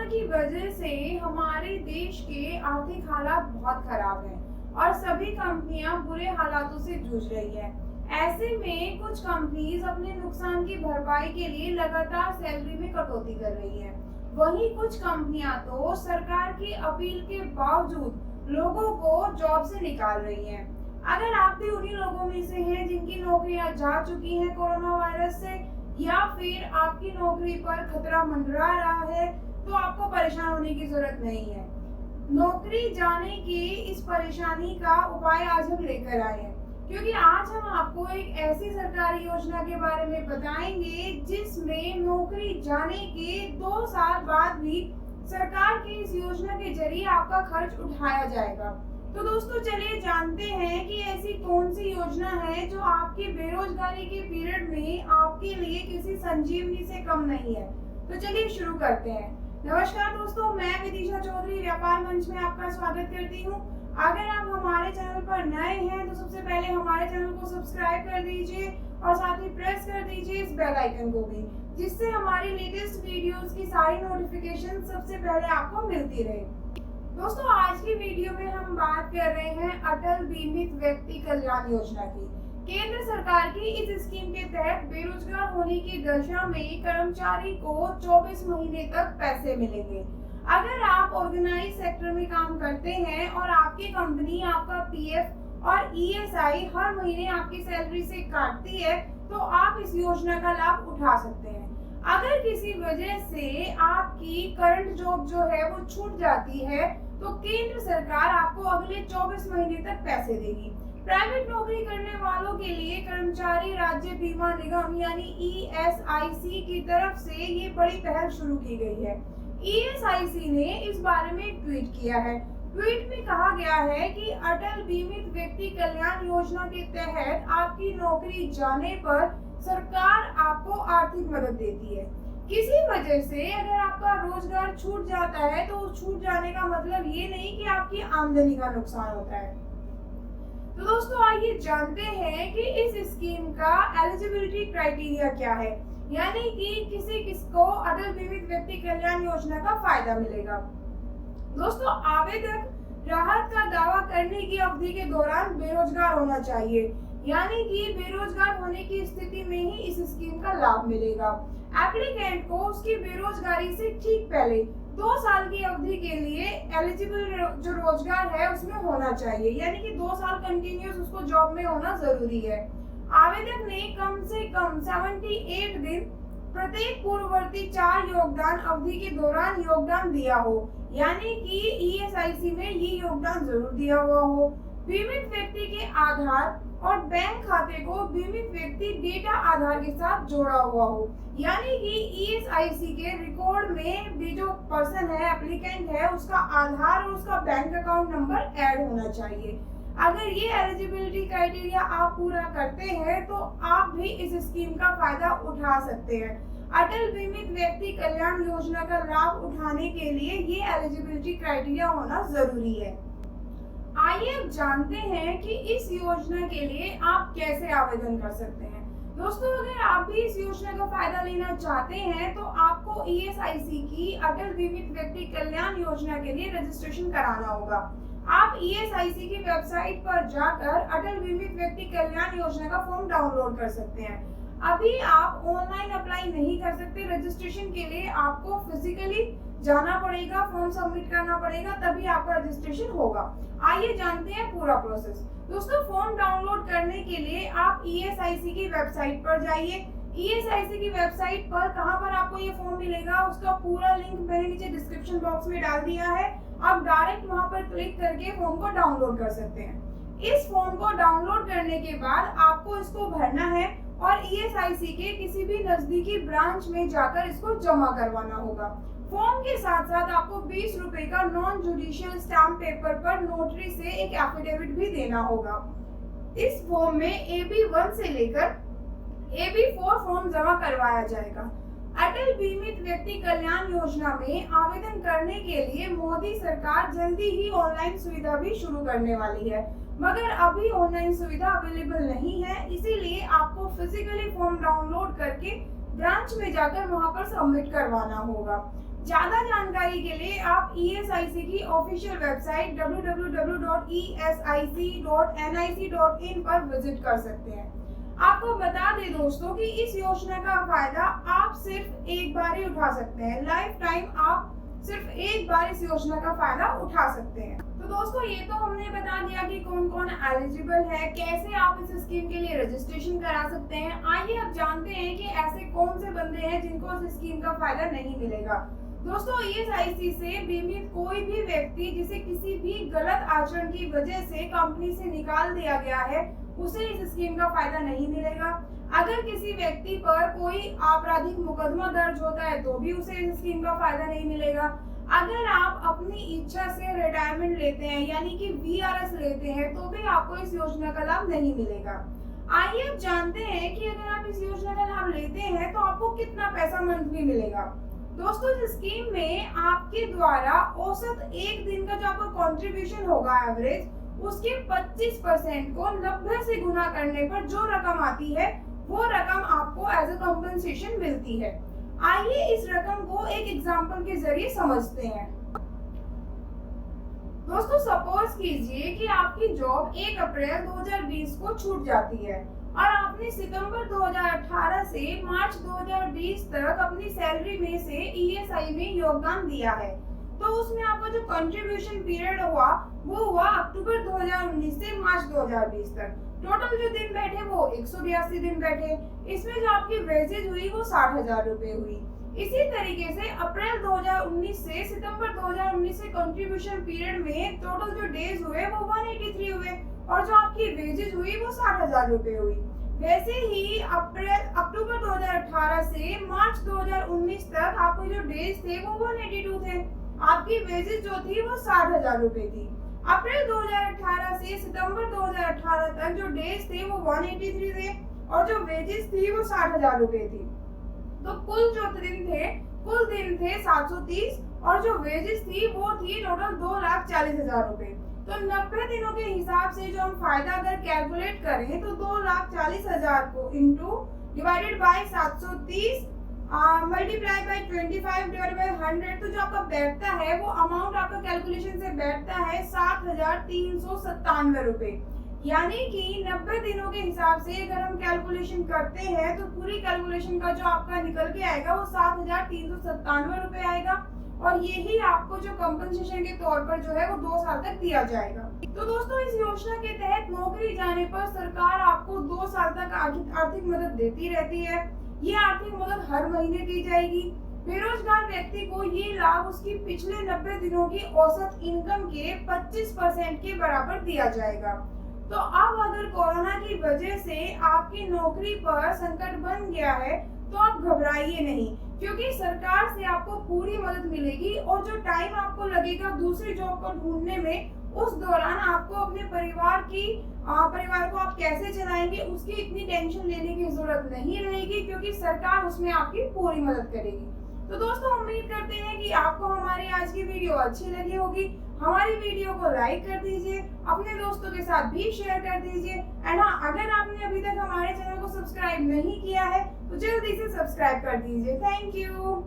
की वजह से हमारे देश के आर्थिक हालात बहुत खराब हैं और सभी कंपनियां बुरे हालातों से जूझ रही है। ऐसे में कुछ कंपनीज अपने नुकसान की भरपाई के लिए लगातार सैलरी में कटौती कर रही है। वहीं कुछ कंपनियां तो सरकार की अपील के बावजूद लोगों को जॉब से निकाल रही हैं। अगर आप भी उन्हीं लोगों में से हैं जिनकी नौकरियां जा चुकी हैं कोरोना वायरस से, या फिर आपकी नौकरी पर खतरा मंडरा रहा है, तो आपको परेशान होने की जरूरत नहीं है। नौकरी जाने की इस परेशानी का उपाय आज हम लेकर आए हैं, क्योंकि आज हम आपको एक ऐसी सरकारी योजना के बारे में बताएंगे जिसमें नौकरी जाने के 2 साल बाद भी सरकार की इस योजना के जरिए आपका खर्च उठाया जाएगा। तो दोस्तों, चलिए जानते हैं कि ऐसी कौन सी योजना है जो आपकी बेरोजगारी के पीरियड में आपके लिए किसी संजीवनी से कम नहीं है। तो चलिए शुरू करते हैं। नमस्कार दोस्तों, मैं विदिशा चौधरी व्यापार मंच में आपका स्वागत करती हूं। अगर आप हमारे चैनल पर नए हैं तो सबसे पहले हमारे चैनल को सब्सक्राइब कर दीजिए और साथ ही प्रेस कर दीजिए इस बेल आइकन को भी, जिससे हमारी लेटेस्ट वीडियोस की सारी नोटिफिकेशन सबसे पहले आपको मिलती रहे। दोस्तों, आज की वीडियो में हम बात कर रहे हैं अटल बीमित व्यक्ति कल्याण योजना की। केंद्र सरकार की इस स्कीम के तहत बेरोजगार होने की दशा में कर्मचारी को 24 महीने तक पैसे मिलेंगे। अगर आप ऑर्गेनाइज सेक्टर में काम करते हैं और आपकी कंपनी आपका पीएफ और ईएसआई हर महीने आपकी सैलरी से काटती है, तो आप इस योजना का लाभ उठा सकते हैं। अगर किसी वजह से आपकी करंट जॉब जो है वो छूट जाती है, तो केंद्र सरकार आपको अगले 24 महीने तक पैसे देगी। प्राइवेट नौकरी करने वालों के लिए कर्मचारी राज्य बीमा निगम यानी ईएसआईसी की तरफ से ये बड़ी पहल शुरू की गई है। ईएसआईसी ने इस बारे में एक ट्वीट किया है। ट्वीट में कहा गया है कि अटल बीमित व्यक्ति कल्याण योजना के तहत आपकी नौकरी जाने पर सरकार आपको आर्थिक मदद देती है। किसी वजह से अगर आपका रोजगार छूट जाता है, तो उस छूट जाने का मतलब ये नहीं कि आपकी आमदनी का नुकसान होता है। तो दोस्तों, आइए जानते हैं कि इस स्कीम का एलिजिबिलिटी क्राइटेरिया क्या है, यानी कि किसको अटल बीमित व्यक्ति कल्याण योजना का फायदा मिलेगा। दोस्तों, आवेदक राहत का दावा करने की अवधि के दौरान बेरोजगार होना चाहिए, यानी कि बेरोजगार होने की स्थिति में ही इस स्कीम का लाभ मिलेगा। एप्लीकेंट को उसकी बेरोजगारी से ठीक पहले 2 साल की अवधि के लिए एलिजिबल जो रोजगार है उसमें होना चाहिए, यानी कि 2 साल कंटिन्यूस उसको जॉब में होना जरूरी है। आवेदक ने कम से कम 78 दिन प्रत्येक पूर्ववर्ती 4 योगदान अवधि के दौरान योगदान दिया हो, यानी कि ईएसआईसी में ये योगदान जरूर दिया हुआ हो। बीमित व्यक्ति के आधार और बैंक खाते को बीमित व्यक्ति डेटा आधार के साथ जोड़ा हुआ हो, यानी कि ईएसआईसी के रिकॉर्ड में भी जो पर्सन है, एप्लीकेंट है, उसका आधार और उसका बैंक अकाउंट नंबर ऐड होना चाहिए। अगर ये एलिजिबिलिटी क्राइटेरिया आप पूरा करते हैं, तो आप भी इस स्कीम का फायदा उठा सकते हैं। अटल बीमित व्यक्ति कल्याण योजना का लाभ उठाने के लिए ये एलिजिबिलिटी क्राइटेरिया होना जरूरी है। आइए अब जानते हैं कि इस योजना के लिए आप कैसे आवेदन कर सकते हैं। दोस्तों, अगर आप भी इस योजना का फायदा लेना चाहते हैं, तो आपको ईएसआईसी की अटल बीमित व्यक्ति कल्याण योजना के लिए रजिस्ट्रेशन कराना होगा। आप ईएसआईसी की वेबसाइट पर जाकर अटल बीमित व्यक्ति कल्याण योजना का फॉर्म डाउनलोड कर सकते हैं। अभी आप ऑनलाइन अप्लाई नहीं कर सकते। रजिस्ट्रेशन के लिए आपको फिजिकली जाना पड़ेगा, फॉर्म सबमिट करना पड़ेगा, तभी आपका रजिस्ट्रेशन होगा। आइए जानते हैं पूरा प्रोसेस। दोस्तों, फॉर्म डाउनलोड करने के लिए आप ईएसआईसी की वेबसाइट पर जाइए। ईएसआईसी की वेबसाइट पर कहां पर आपको ये फॉर्म मिलेगा, उसका पूरा लिंक मैंने नीचे डिस्क्रिप्शन बॉक्स में डाल दिया है। आप डायरेक्ट वहां पर क्लिक करके फॉर्म को डाउनलोड कर सकते हैं। इस फॉर्म को डाउनलोड करने के बाद आपको इसको भरना है और ईएसआईसी के किसी भी नजदीकी ब्रांच में जाकर इसको जमा करवाना होगा। फॉर्म के साथ साथ आपको 20 रुपए का नॉन जुडिशियल स्टैम्प पेपर पर नोटरी से एक एफिडेविट भी देना होगा। इस फॉर्म में AB1 से लेकर AB4 फॉर्म जमा करवाया जाएगा। अटल बीमित व्यक्ति कल्याण योजना में आवेदन करने के लिए मोदी सरकार जल्दी ही ऑनलाइन सुविधा भी शुरू करने वाली है, मगर अभी ऑनलाइन सुविधा अवेलेबल नहीं है, इसीलिए आपको फिजिकली फॉर्म डाउनलोड करके ब्रांच में जाकर वहां पर सबमिट करवाना होगा। ज्यादा जानकारी के लिए आप ESIC की ऑफिशियल वेबसाइट www.esic.nic.in पर विजिट कर सकते हैं। आपको बता दें दोस्तों कि इस योजना का फायदा आप सिर्फ एक बार ही उठा सकते हैं। लाइफ टाइम आप सिर्फ एक बार इस योजना का फायदा उठा सकते हैं। तो दोस्तों ये तो हमने बता दिया कि कौन कौन एलिजिबल है, कैसे आप इस स्कीम के लिए रजिस्ट्रेशन करा सकते हैं। आइए अब जानते हैं कि ऐसे कौन से बंदे हैं जिनको इस स्कीम का फायदा नहीं मिलेगा। दोस्तों ESIC से बीमित कोई भी व्यक्ति जिसे किसी भी गलत आचरण की वजह से कंपनी से निकाल दिया गया है, उसे इस स्कीम का फायदा नहीं मिलेगा। अगर किसी व्यक्ति पर कोई आपराधिक मुकदमा दर्ज होता है तो भी उसे इस स्कीम का फायदा नहीं मिलेगा। अगर आप अपनी इच्छा से रिटायरमेंट लेते हैं यानी कि VRS लेते हैं तो भी आपको इस योजना का लाभ नहीं मिलेगा। आइए अब जानते हैं कि अगर आप इस योजना का लाभ लेते हैं तो आपको कितना पैसा मंथली मिलेगा। दोस्तों इस स्कीम में आपके द्वारा औसत एक दिन का जो आपका कंट्रीब्यूशन होगा एवरेज, उसके 25% को 90 से गुना करने पर जो रकम आती है वो रकम आपको एज अ कॉम्पेंसेशन मिलती है। आइए इस रकम को एक एग्जांपल के जरिए समझते हैं। दोस्तों सपोज कीजिए कि आपकी जॉब 1 अप्रैल 2020 को छूट जाती है और आपने सितंबर 2018 से मार्च 2020 तक अपनी सैलरी में से ESI में योगदान दिया है। तो उसमें आपका जो कंट्रीब्यूशन पीरियड हुआ वो हुआ अक्टूबर 2019 से मार्च 2020 तक। टोटल जो दिन बैठे वो 182 दिन बैठे। इसमें जो आपकी वेजेज हुई वो 60,000 रुपए हुई। इसी तरीके से अप्रैल 2019 से सितंबर 2019 से कंट्रीब्यूशन पीरियड में टोटल जो डेज हुए वो 183 हुए और जो आपकी वेजेज हुई वो 60,000 रुपए हुई। वैसे ही अक्टूबर 2018 से मार्च 2019 तक आपके जो डेज थे वो 182 थे। आपकी वेजेज जो थी वो 60,000 रुपए थी। अप्रैल 2018 से सितंबर 2018 तक जो डेज थे वो 183 थे और जो वेजेस थी वो 60,000 रुपए थी। तो कुल दिन थे 730 और जो वेजेस थी वो थी टोटल 2,40,000 रुपए। तो 90 दिनों के हिसाब से जो हम फायदा अगर कैलकुलेट करें तो 2,40,000 को into divided by 730 multiply by 25 divided by 100, तो जो आपका बैठता है वो अमाउंट आपका कैलकुलेशन से बैठता है 7,397 रुपए। यानी कि 90 दिनों के हिसाब से अगर हम कैलकुलेशन करते हैं तो पूरी कैलकुलेशन का जो आपका निकल के आएगा वो 7,397 रुपए आएगा और यही आपको जो कंपनसेशन के तौर पर जो है वो 2 साल तक दिया जाएगा। तो दोस्तों इस योजना के तहत नौकरी जाने पर सरकार आपको 2 साल तक आर्थिक मदद देती रहती है। ये आर्थिक मदद हर महीने दी जाएगी। बेरोजगार व्यक्ति को ये लाभ उसकी पिछले 90 दिनों की औसत इनकम के 25% के बराबर दिया जाएगा। तो अब अगर कोरोना की वजह से आपकी नौकरी पर संकट बन गया है तो आप घबराइए नहीं, क्योंकि सरकार से आपको पूरी मदद मिलेगी और जो टाइम आपको लगेगा दूसरी जॉब को ढूंढने में, उस दौरान आपको अपने परिवार को आप कैसे चलाएंगे उसकी इतनी टेंशन लेने की जरूरत नहीं रहेगी, क्योंकि सरकार उसमें आपकी पूरी मदद करेगी। तो दोस्तों उम्मीद करते हैं कि आपको हमारी आज की वीडियो अच्छी लगी होगी। हमारी वीडियो को लाइक कर दीजिए, अपने दोस्तों के साथ भी शेयर कर दीजिए एंड हाँ, अगर आपने अभी तक हमारे चैनल को सब्सक्राइब नहीं किया है तो जल्दी से सब्सक्राइब कर दीजिए। Thank you.